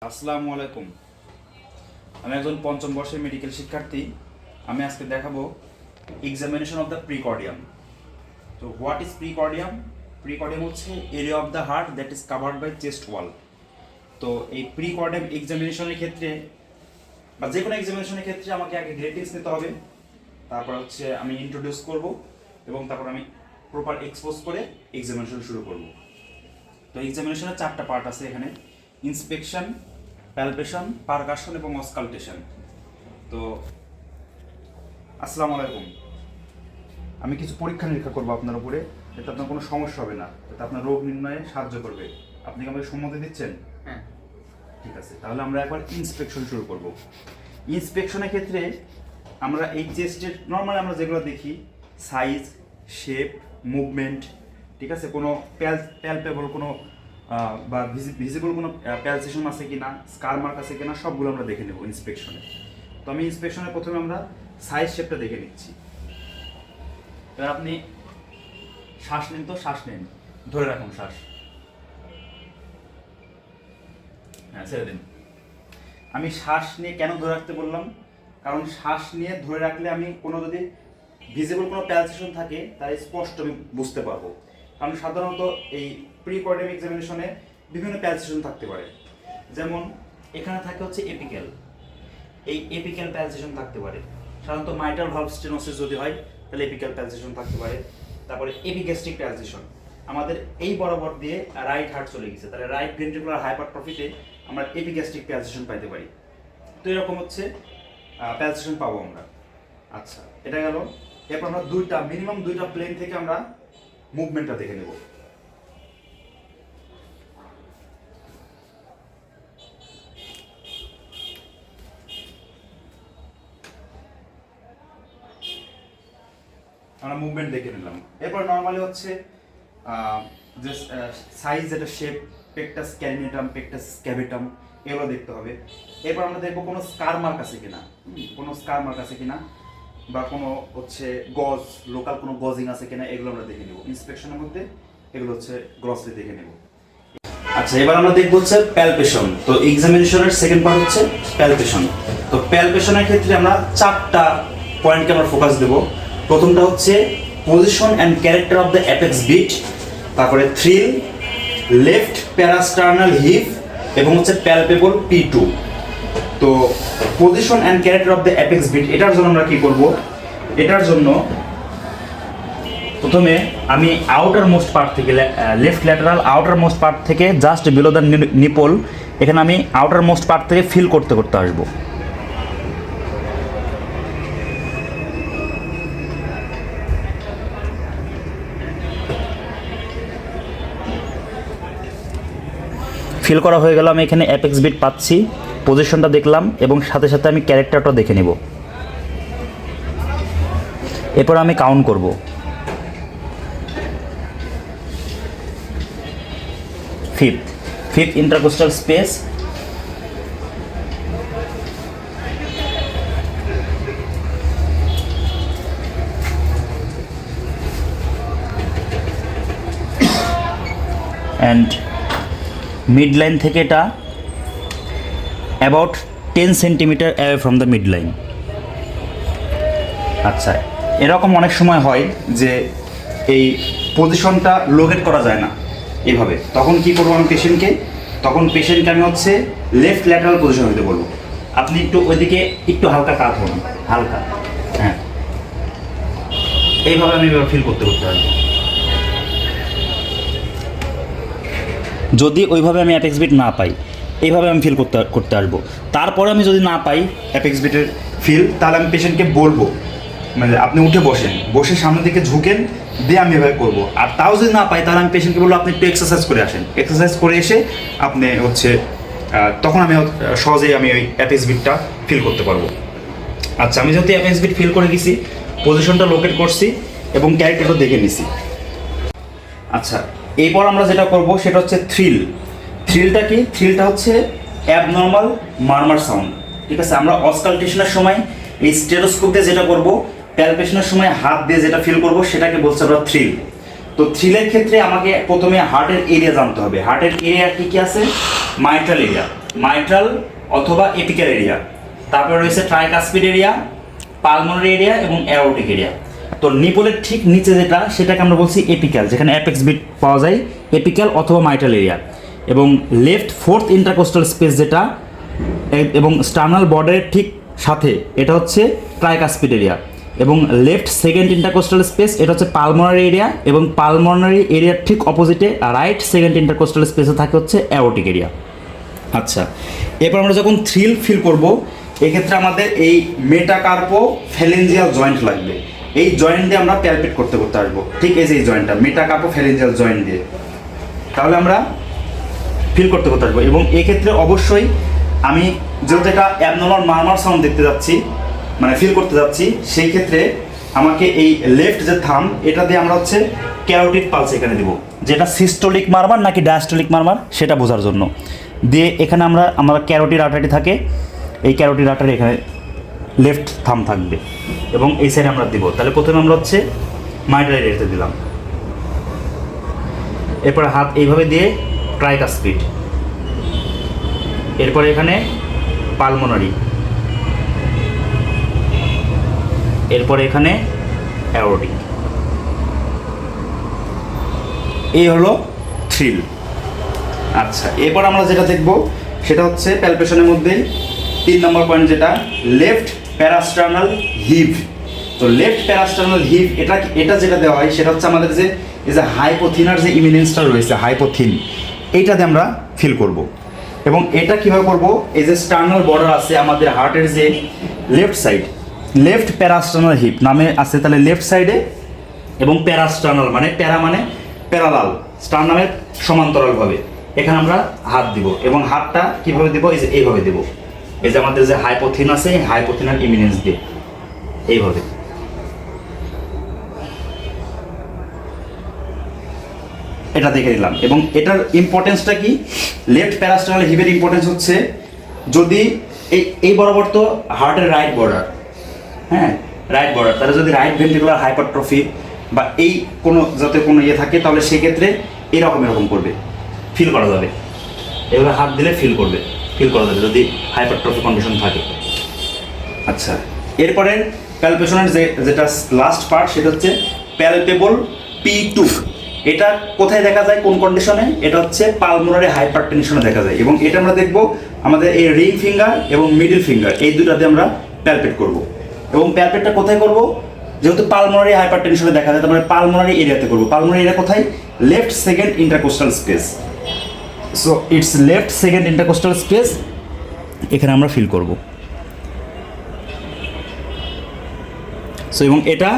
আসসালামু আলাইকুম। আমি একজন পঞ্চম বর্ষের মেডিকেল শিক্ষার্থী। আমি আজকে দেখাবো এক্সামিনেশন অফ দ্য প্রিকর্ডিয়াম। তো হোয়াট ইজ প্রিকর্ডিয়াম? প্রিকর্ডিয়াম হচ্ছে area of the heart that is covered by chest wall. তো এই প্রিকর্ডিয়াম এক্সামিনেশনের ক্ষেত্রে বা যে কোনো এক্সামিনেশনের ক্ষেত্রে আমাকে আগে গ্রেটিংস নিতে হবে, তারপর হচ্ছে আমি ইন্ট্রোডিউস করব এবং তারপর আমি প্রপার এক্সপোজ করে এক্সামিনেশন শুরু করব। তো এক্সামিনেশনের 4টা পার্ট আছে এখানে: ইন্সপেকশন, প্যালপেশন, পারকাশন এবং অসকালটেশন। তো আসসালামু আলাইকুম। আমি কিছু পরীক্ষা নিরীক্ষা করবো আপনার উপরে, যাতে আপনার কোনো সমস্যা হবে না, যাতে আপনার রোগ নির্ণয়ে সাহায্য করবে। আপনি কি আমাকে সম্মতি দিচ্ছেন? হ্যাঁ। ঠিক আছে, তাহলে আমরা একবার ইন্সপেকশন শুরু করব। ইন্সপেকশনের ক্ষেত্রে আমরা এই চেস্টের নর্মালি আমরা যেগুলো দেখি সাইজ, শেপ, মুভমেন্ট, ঠিক আছে, কোনো প্যালপেবল কোনো বা ভিজিবল কোনো প্যালসেশন আছে কিনা, স্কার মার্ক আছে কিনা, সবগুলো আমরা দেখে নেব ইন্সপেকশনে। তো আমি ইন্সপেকশনে প্রথমে আমরা সাইজ শেপটা দেখে নিচ্ছি। এবার আপনি শ্বাস নিন, তো শ্বাস নিন, ধরে রাখুন শ্বাস, হ্যাঁ ছেড়ে দিন। আমি শ্বাস নিয়ে কেন ধরে রাখতে বললাম? কারণ শ্বাস নিয়ে ধরে রাখলে আমি কোনো যদি ভিজিবল কোনো প্যালসেশন থাকে তার স্পষ্ট আমি বুঝতে পারবো। কারণ সাধারণত এই প্রিকর্ডিয়াম এক্সামিনেশনে বিভিন্ন প্যালসেশন থাকতে পারে। যেমন এখানে থাকে হচ্ছে এপিক্যাল, এই এপিক্যাল প্যালসেশন থাকতে পারে। সাধারণত মাইটাল ভালভ স্টেনোসিস যদি হয় তাহলে এপিক্যাল প্যালসেশন থাকতে পারে। তারপরে এপিগ্যাস্ট্রিক প্যালসেশন, আমাদের এই বরাবর দিয়ে রাইট হার্ট চলে গেছে, তাহলে রাইট ভেন্ট্রিকুলার হাইপারট্রফিতে আমরা এপিগ্যাস্ট্রিক প্যালসেশন পাইতে পারি। তো এরকম হচ্ছে প্যালসেশন পাবো আমরা। আচ্ছা, এটা গেল। এরপর আমরা মিনিমাম দুইটা প্লেন থেকে আমরা মুভমেন্টটা দেখে নেব। আমরা মুভমেন্ট দেখে নিলাম। এরপর নর্মালি হচ্ছে যে সাইজ, যেটা শেপ, পেকটাস ক্যারিনেটাম, পেকটাস স্ক্যাবেটাম, এগুলো দেখতে হবে। এরপর আমরা দেখবো কোনো স্কার মার্ক আছে কিনা, কোনো স্কার মার্ক আছে কিনা, বা কোনো হচ্ছে গজ, লোকাল কোনো গজিং আছে কিনা, এগুলো আমরা দেখে নেব ইন্সপেকশনের মধ্যে। এগুলো হচ্ছে গ্রসলি দেখে নেব। আচ্ছা, এবার আমরা দেখবো হচ্ছে প্যালপেশন। তো এক্সামিনেশনের সেকেন্ড পার্ট হচ্ছে প্যালপেশন। তো প্যালপেশনের ক্ষেত্রে আমরা 4টা পয়েন্টকে আমরা ফোকাস দেব। প্রথমটা হচ্ছে position and character of the apex beat, তারপরে থ্রিল, লেফট প্যারাস্টার্নাল হিপ এবং হচ্ছে প্যালপেবল P2। তো position and character of the apex beat, এটার জন্য আমরা কি করব? এটার জন্য প্রথমে আমি আউটার মোস্ট পার্ট থেকে, left lateral outer most part থেকে জাস্ট বিলো দ্য নিপল, এখানে আমি আউটার মোস্ট পার্ট থেকে ফিল করতে করতে আসবো। ফিল করা হয়ে গেল। আমি এখানে অ্যাপেক্স বিট পাচ্ছি, পজিশনটা দেখলাম এবং সাথে সাথে আমি ক্যারেক্টারটা দেখে নেব। এরপর আমি কাউন্ট করব। Fifth intercostal space, and mid line থেকে এটা about 10 centimetre away from the mid line. আচ্ছা, এরকম অনেক সময় হয় যে এই পজিশনটা লোকেট করা যায় না এভাবে, তখন কি করবো আমি পেশেন্টকে? পেশেন্টকে আমি হচ্ছে লেফট ল্যাটারাল পজিশন হতে বলবো। আপনি একটু ওইদিকে একটু হালকা কাত হন, হালকা, হ্যাঁ, এইভাবে আমি ফিল করতে পারবো। যদি ওইভাবে আমি অ্যাপেক্স বিট না পাই, এইভাবে আমি ফিল করতে আসবো। তারপরে আমি যদি না পাই অ্যাপেক্স বিটের ফিল, তাহলে আমি পেশেন্টকে বলবো, মানে আপনি উঠে বসে সামনের দিকে ঝুঁকেন, দিয়ে আমি এভাবে করবো। আর তাও যদি না পাই, তাহলে আমি পেশেন্টকে বলবো আপনি একটু এক্সারসাইজ করে আসেন। এক্সারসাইজ করে এসে আপনি হচ্ছে তখন আমি সহজেই আমি ওই অ্যাপেক্স বিটটা ফিল করতে পারবো। আচ্ছা, আমি যেহেতু অ্যাপেক্স বিট ফিল করে গেছি, পজিশনটা লোকেট করছি এবং ক্যারেক্টারটা দেখে নিছি। আচ্ছা, এরপর আমরা যেটা করব সেটা হচ্ছে থ্রিলটা কি? থ্রিলটা হচ্ছে অ্যাবনর্মাল মারমার সাউন্ড, ঠিক আছে। আমরা অসকালটেশনের সময় এই স্টেথোস্কোপ দিয়ে যেটা করব, প্যালপেশনের সময় হাত দিয়ে যেটা ফিল করব, সেটাকে বলছে আমরা থ্রিল। তো থ্রিলের ক্ষেত্রে আমাকে প্রথমে হার্টের এরিয়া জানতে হবে। হার্টের এরিয়া কি কি আছে? মাইট্রাল এরিয়া, মাইট্রাল অথবা এপিক্যাল এরিয়া, তারপরে রয়েছে ট্রাইকাসপিড এরিয়া, পালমোনারি এরিয়া এবং অ্যাওরটিক এরিয়া। তো নিপলের ঠিক নিচে যেটা সেটাকে আমরা বলছি এপিক্যাল, যেখানে অ্যাপেক্স বিট পাওয়া যায়, এপিক্যাল অথবা মাইট্রাল এরিয়া। এবং লেফট ফোর্থ ইন্টারকোস্টাল স্পেস যেটা এবং স্টার্নাল বর্ডারের ঠিক সাথে এটা হচ্ছে ট্রাইকাসপিড এরিয়া। এবং লেফট সেকেন্ড ইন্টারকোস্টাল স্পেস এটা হচ্ছে পালমোনারি এরিয়া, এবং পালমোনারি এরিয়ার ঠিক অপোজিটে রাইট সেকেন্ড ইন্টারকোস্টাল স্পেসে থাকে হচ্ছে অ্যাওরটিক এরিয়া। আচ্ছা, এরপর আমরা যখন থ্রিল ফিল করব, এক্ষেত্রে আমাদের এই মেটাকার্পো ফ্যালেঞ্জিয়াল জয়েন্ট লাগবে। এই জয়েন্ট দিয়ে আমরা প্যালপেট করতে আসবো, ঠিক এই যে এই জয়েন্টটা মেটাকার্পো ফ্যালেঞ্জিয়াল জয়েন্ট দিয়ে, তাহলে আমরা ফিল করতে আসবো। এবং এক্ষেত্রে অবশ্যই আমি যেহেতু এটা অ্যাবনর্মাল মারমার সাউন্ড দেখতে যাচ্ছি, মানে ফিল করতে যাচ্ছি, সেই ক্ষেত্রে আমাকে এই লেফট যে থাম এটা দিয়ে আমরা হচ্ছে ক্যারোটিড পালস এখানে দিব, যেটা সিস্টোলিক মারমার নাকি ডায়াস্টোলিক মারমার সেটা বোঝার জন্য দিয়ে এখানে আমরা ক্যারোটিড আর্টারি থাকে, এই ক্যারোটিড আর্টারি এখানে লেফট থাম থাকবে এবং এই সাইডে আমরা দিব। তাহলে প্রথমে আমরা হচ্ছে মাইট্রাল এরিয়াতে দিলাম, এরপরে হাত এইভাবে দিয়ে ট্রাইকাসপিড, এরপরে এখানে পালমোনারি, এরপরে এখানে অ্যাওরটিক। এই হলো থ্রিল। আচ্ছা, এরপর আমরা যেটা দেখব সেটা হচ্ছে প্যালপেশনের মধ্যে 3 নম্বর পয়েন্ট, যেটা লেফট প্যারাস্টার্নাল হিভ। তো লেফট প্যারাস্টার্নাল হিভ এটা যেটা দেওয়া হয় সেটা হচ্ছে আমাদের যে এই যে হাইপোথিনার যে ইমিনেন্সটা রয়েছে হাইপোথিন, এইটাতে আমরা ফিল করব। এবং এটা কীভাবে করব, এই যে স্টার্নাল বর্ডার আছে আমাদের হার্টের যে left side, left parasternal heap নামে আছে, তাহলে লেফট সাইডে এবং প্যারাস্টার্নাল মানে প্যারালাল স্টার্নামের সমান্তরালভাবে এখানে আমরা হাত দিব। এবং হাতটা কীভাবে দিব, এই যে এইভাবে দেব, এই যে আমাদের যে হাইপোথিন আছে হাইপোথিনাল ইমিনেন্স দিয়ে এইভাবে। এটা দেখে নিলাম। এবং এটার ইম্পর্টেন্সটা কি, লেফট প্যারাস্টার্নাল হিপের ইম্পর্টেন্স হচ্ছে যদি এই বরাবর তো হার্টের রাইট বর্ডার, হ্যাঁ রাইট বর্ডার, তাহলে যদি রাইট ভেন্ট্রিকুলার হাইপারট্রফি বা এই কোনো যাতে কোনো ইয়ে থাকে, তাহলে সেক্ষেত্রে এরকম করবে, ফিল করা যাবে, এভাবে হাত দিলে ফিল করা যাবে যদি হাইপারট্রফি কন্ডিশন থাকে। আচ্ছা, এরপরে প্যালপেশনের যেটা লাস্ট পার্ট সেটা হচ্ছে প্যালপেবল P2। এটা কোথায় দেখা যায়, কোন কন্ডিশনে, এটা হচ্ছে পালমোনারি হাইপারটেনশনে দেখা যায়। এবং এটা আমরা দেখব আমাদের এই রিং ফিঙ্গার এবং মিডল ফিঙ্গার এই দুটাতে আমরা প্যালপেট করব। এবং প্যালপেটটা কোথায় করব, যেহেতু পালমোনারি হাইপারটেনশনে দেখা যায়, তারপরে পালমোনারি এরিয়াতে করব। পালমোনারি এরিয়া কোথায়, left second intercostal space. So it's left second intercostal space, এখানে আমরা ফিল করব। সো এবং এটা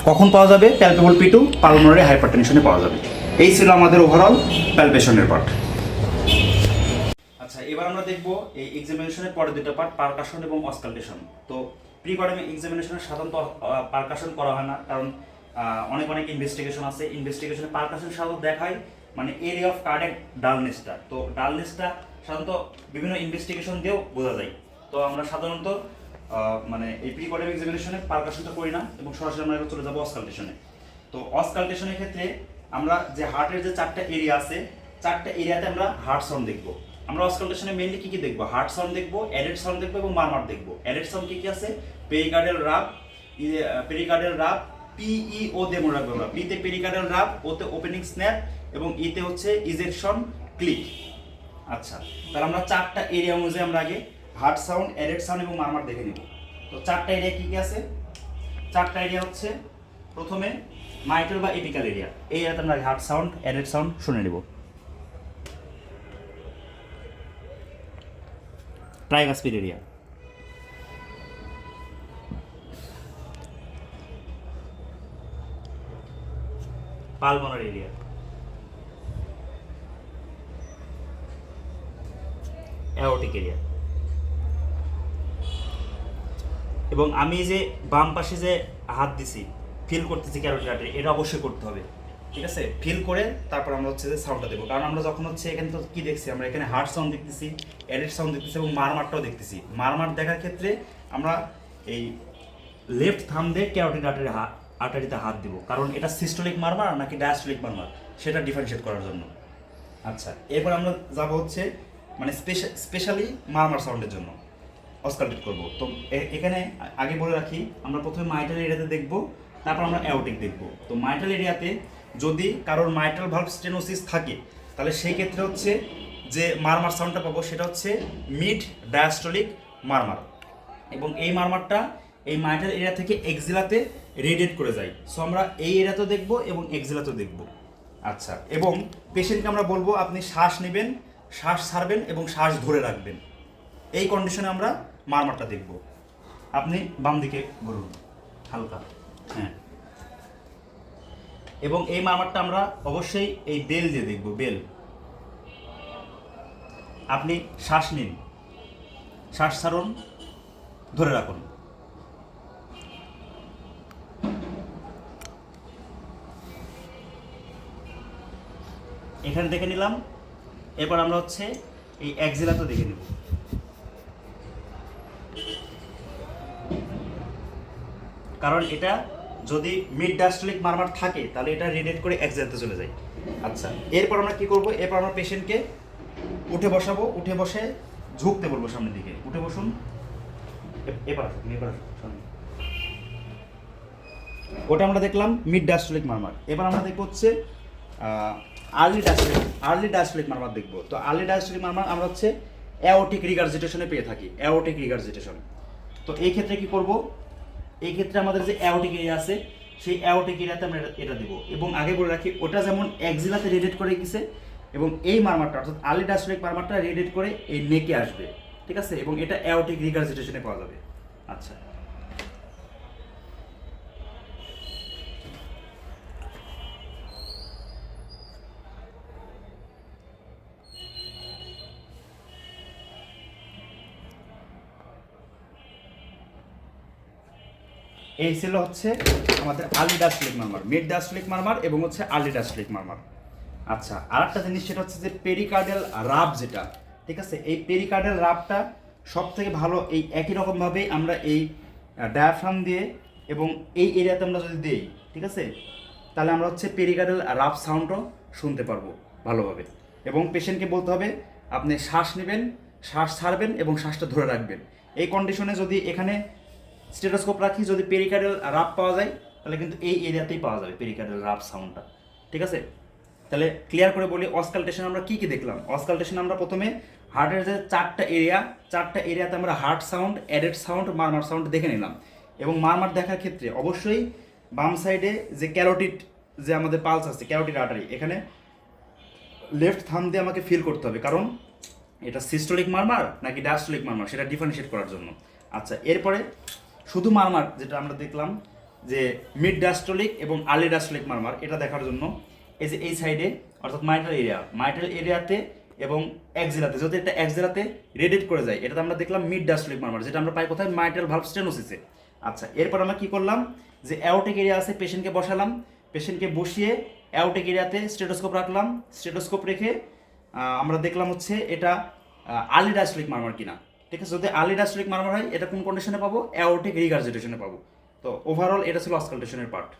কখন পাওয়া যাবে, প্যালপেবল P2 পালমোনারি হাইপারটেনশনে পাওয়া যাবে। এই ছিল আমাদের ওভারঅল প্যালপেশনের পার্ট। আচ্ছা, এবার আমরা দেখব এই এক্সামিনেশনের পরে দুটো পার্ট, পারকাশন এবং অসকালটেশন। তো প্রি-কর্ডাম এক্সামিনেশনে সাধারণত পারকাশন করা হয় না, কারণ অনেক ইনভেস্টিগেশন আছে। ইনভেস্টিগেশনে পারকাশন সাধারণত দেখায় মানে এরিয়া অফ কার্ডিয়াক ডালনেসটা। তো ডালনেসটা সাধারণত বিভিন্ন ইনভেস্টিগেশন দিয়েও বোঝা যায়। তো আমরা সাধারণত মানে এই প্রি-কর্ডাম এক্সামিনেশনে পারকাশনটা করি না এবং সরাসরি আমরা চলে যাবো অসকালটেশনে। তো অসকালটেশনের ক্ষেত্রে আমরা যে হার্টের যে 4টা এরিয়া আছে, 4টা এরিয়াতে আমরা হার্ট সাউন্ড দেখবো। আমরা অসকালটেশনে মেইনলি কি দেখবো, হার্ট সাউন্ড দেখবো, অ্যাডেড সাউন্ড দেখবো এবং মারমার দেখবো। অ্যাডেড সাউন্ড কি আছে, পেরিকার্ডিয়াল রাব, PEO দিয়ে মনে রাখবো আমরা। পিতে পেরিকার্ডিয়াল রাব, ওতে ওপেনিং স্ন্যাপ এবং ইতে হচ্ছে ইজেকশন ক্লিক। আচ্ছা, তাহলে আমরা 4টা এরিয়া অনুযায়ী আমরা আগে হার্ট সাউন্ড, অ্যাডেড সাউন্ড এবং মারমার দেখে নিব। তো 4টা এরিয়া কি আছে, 4টা এরিয়া হচ্ছে প্রথমে মাইট্রাল বা এপিক্যাল এরিয়া। এই এরিয়াতে আমরা হার্ট সাউন্ড, অ্যাডেড সাউন্ড শুনে নিব। Tricuspid area, pulmonary area, aortic area. এবং আমি যে বাম পাশে যে হাত দিছি ফিল করতেছি ক্যারোটিড আর্টারি, এটা অবশ্যই করতে হবে, ঠিক আছে। ফিল করে তারপর আমরা হচ্ছে যে সাউন্ডটা দেবো, কারণ আমরা যখন হচ্ছে এখানে তো কি দেখছি, আমরা এখানে হার্ট সাউন্ড দেখতেছি, অ্যাডেড সাউন্ড দেখতেছি এবং মারমারটাও দেখতেছি। মারমার দেখার ক্ষেত্রে আমরা এই লেফট থাম দিয়ে ক্যারোটিড আর্টারিতে হাত দিব, কারণ এটা সিস্টোলিক মারমার নাকি ডায়াস্টোলিক মারমার সেটা ডিফারেন্সিয়েট করার জন্য। আচ্ছা, এরপর আমরা যাব হচ্ছে মানে স্পেশালি মারমার সাউন্ডের জন্য অস্কালটেট করব। তো এখানে আগে বলে রাখি, আমরা প্রথমে মাইটাল এরিয়াতে দেখব, তারপর আমরা অ্যাওটিক দেখব। তো মাইটাল এরিয়াতে যদি কারোর মাইটাল ভালভ স্টেনোসিস থাকে, তাহলে সেই ক্ষেত্রে হচ্ছে যে মারমার সাউন্ডটা পাবো সেটা হচ্ছে মিড ডায়াস্টলিক মারমার, এবং এই মারমারটা এই মাইটাল এরিয়া থেকে এক্সিলাতে রেডিয়েট করে যায়। সো আমরা এই এরিয়াতেও দেখব এবং এক্সিলাতেও দেখব। আচ্ছা, এবং পেশেন্টকে আমরা বলবো আপনি শ্বাস নেবেন, শ্বাস ছাড়বেন এবং শ্বাস ধরে রাখবেন। এই কন্ডিশনে আমরা মারমারটা দেখব। আপনি বাম দিকে বলুন, হালকা, হ্যাঁ। এবং এই মারমারটা আমরা অবশ্যই এই বেল দিয়ে দেখব, বেল। আপনি শ্বাস নিন, শ্বাস ছাড়ুন, ধরে রাখুন। এখানে দেখে নিলাম। এরপর আমরা হচ্ছে এই এক্সিলাতে দেখে নেব। কারণ এটা যদি মিড ডায়াস্টলিক মারমার থাকে তাহলে এটা রেডিয়েট করে এক্সিলাতে চলে যায়। আচ্ছা, এরপর আমরা কি করব? এরপর আমরা পেশেন্টকে উঠে বসাবো, উঠে বসে ঝুঁকতে বলবো সামনের দিকে। উঠে বসুন, এবার ওটা আমরা দেখলাম মিড ডায়াস্টলিক মারমার। এবার আমরা দেখবো হচ্ছে আর্লি ডায়াস্টলিক মারমার দেখবো। তো আর্লি ডায়াস্টলিক মারমার আমরা হচ্ছে অ্যাওর্টিক রিগার্জিটেশনে পেয়ে থাকি, অ্যাওর্টিক রিগার্জিটেশন। তো এই ক্ষেত্রে কি করব? এই ক্ষেত্রে আমাদের যে অ্যাওর্টিক এরিয়া আছে সেই অ্যাওর্টিক এরিয়াতে আমরা এটা দেবো। এবং আগে বলে রাখি, ওটা যেমন এক্সিলাতে রেডিয়েট করে গেছে, এবং এই মারমারটা অর্থাৎ আর্লি ডায়াস্টলিক মারমারটা রেডিয়েট করে এই নেকে আসবে, ঠিক আছে? এবং এটা অ্যাওর্টিক রিগার্জিটেশনে পাওয়া যাবে। আচ্ছা, এই ছিল হচ্ছে আমাদের আর্লি ডায়াস্টলিক মারমার, মিড ডায়াস্টলিক মারমার এবং হচ্ছে আর্লি ডায়াস্টলিক মারমার। আচ্ছা, আর একটা জিনিস সেটা হচ্ছে যে পেরিকার্ডিয়াল রাব যেটা, ঠিক আছে? এই পেরিকার্ডিয়াল রাবটা সব থেকে ভালো এই একই রকমভাবে আমরা এই ডায়াফ্রাম দিয়ে এবং এই এরিয়াতে আমরা যদি দিই, ঠিক আছে, তাহলে আমরা হচ্ছে পেরিকার্ডিয়াল রাব সাউন্ডও শুনতে পারবো ভালোভাবে। এবং পেশেন্টকে বলতে হবে আপনি শ্বাস নেবেন, শ্বাস ছাড়বেন এবং শ্বাসটা ধরে রাখবেন। এই কন্ডিশনে যদি এখানে স্টেথোস্কোপ রাখি, যদি পেরিকার্ডিয়াল রাব পাওয়া যায় তাহলে কিন্তু এই এরিয়াতেই পাওয়া যাবে পেরিকার্ডিয়াল রাব সাউন্ডটা, ঠিক আছে? তাহলে ক্লিয়ার করে বলি, অসকালটেশন আমরা কি কি দেখলাম। অসকালটেশন আমরা প্রথমে হার্টের যে চারটা এরিয়াতে আমরা heart sound, added sound, murmur sound দেখে নিলাম। এবং মারমার দেখার ক্ষেত্রে অবশ্যই বাম সাইডে যে ক্যারোটিড যে আমাদের পালস আছে, ক্যারোটিড আর্টারি, এখানে লেফট থাম দিয়ে আমাকে ফিল করতে হবে, কারণ এটা সিস্টোলিক মারমার নাকি ডায়াস্টোলিক মারমার সেটা ডিফারেন্সিয়েট করার জন্য। আচ্ছা, এরপরে শুধু মারমার যেটা আমরা দেখলাম যে মিড ডায়াস্টোলিক এবং আর্লি ডায়াস্টোলিক মারমার, এটা দেখার জন্য এই যে এই সাইডে অর্থাৎ মাইটাল এরিয়াতে এবং এক্সিলাতে, যদি এটা এক্সিলাতে রেডিয়েট করে যায়, এটা আমরা দেখলাম মিড ডায়াস্টোলিক মারমার, যেটা আমরা পাই কোথায়? মাইটাল ভালভ স্টেনোসিসে। আচ্ছা, এরপর আমরা কি করলাম? যে অ্যাওর্টিক এরিয়া আছে, পেশেন্টকে বসালাম, পেশেন্টকে বসিয়ে অ্যাওর্টিক এরিয়াতে স্টেথোস্কোপ রাখলাম। স্টেথোস্কোপ রেখে আমরা দেখলাম হচ্ছে এটা আর্লি ডায়াস্টোলিক মারমার কিনা, ঠিক আছে? যদি আর্লি ডায়াস্টোলিক মারমার হয়, এটা কোন কন্ডিশনে পাবো? অ্যাওর্টিক রিগার্জিটেশনে পাবো। তো ওভারঅল এটা ছিল অসকালটেশনের পার্ট।